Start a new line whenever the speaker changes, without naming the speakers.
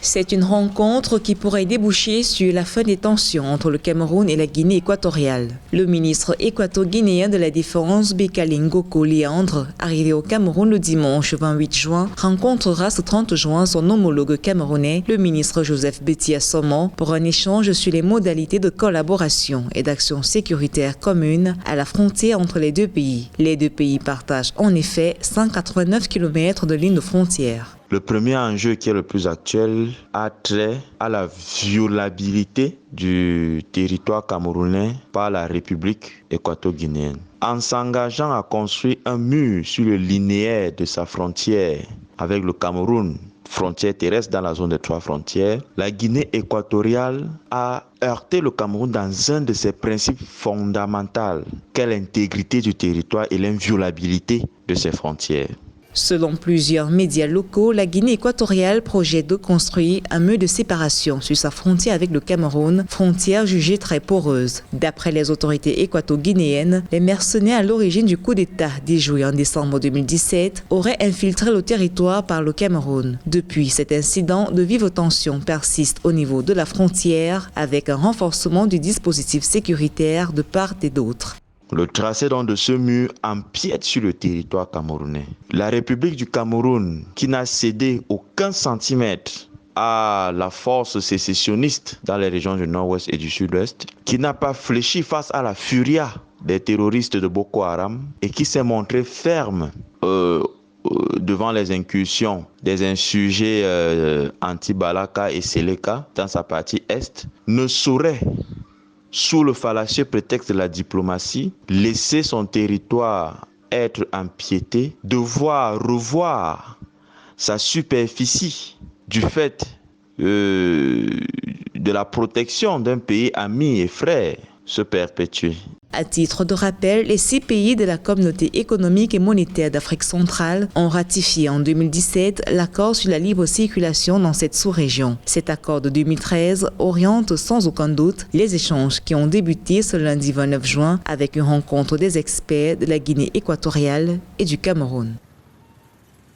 C'est une rencontre qui pourrait déboucher sur la fin des tensions entre le Cameroun et la Guinée équatoriale. Le ministre équato-guinéen de la Défense, Bekali Ngoko Léandre, arrivé au Cameroun le dimanche 28 juin, rencontrera ce 30 juin son homologue camerounais, le ministre Joseph Betty Assomo, pour un échange sur les modalités de collaboration et d'action sécuritaire commune à la frontière entre les deux pays. Les deux pays partagent en effet 189 km de ligne de frontière.
Le premier enjeu qui est le plus actuel a trait à la violabilité du territoire camerounais par la République équato-guinéenne. En s'engageant à construire un mur sur le linéaire de sa frontière avec le Cameroun, frontière terrestre dans la zone des 3 frontières, la Guinée équatoriale a heurté le Cameroun dans un de ses principes fondamentaux, qu'est l'intégrité du territoire et l'inviolabilité de ses frontières.
Selon plusieurs médias locaux, la Guinée équatoriale projette de construire un mur de séparation sur sa frontière avec le Cameroun, frontière jugée très poreuse. D'après les autorités équato-guinéennes, les mercenaires à l'origine du coup d'État déjoué en décembre 2017 auraient infiltré le territoire par le Cameroun. Depuis cet incident, de vives tensions persistent au niveau de la frontière avec un renforcement du dispositif sécuritaire de part et d'autre.
Le tracé de ce mur empiète sur le territoire camerounais. La République du Cameroun, qui n'a cédé aucun centimètre à la force sécessionniste dans les régions du nord-ouest et du sud-ouest, qui n'a pas fléchi face à la furia des terroristes de Boko Haram et qui s'est montré ferme devant les incursions des insurgés anti-Balaka et Seleka dans sa partie est, ne saurait, sous le fallacieux prétexte de la diplomatie, laisser son territoire être empiété, devoir revoir sa superficie du fait de la protection d'un pays ami et frère se perpétuer.
À titre de rappel, les 6 pays de la Communauté économique et monétaire d'Afrique centrale ont ratifié en 2017 l'accord sur la libre circulation dans cette sous-région. Cet accord de 2013 oriente sans aucun doute les échanges qui ont débuté ce lundi 29 juin avec une rencontre des experts de la Guinée équatoriale et du Cameroun.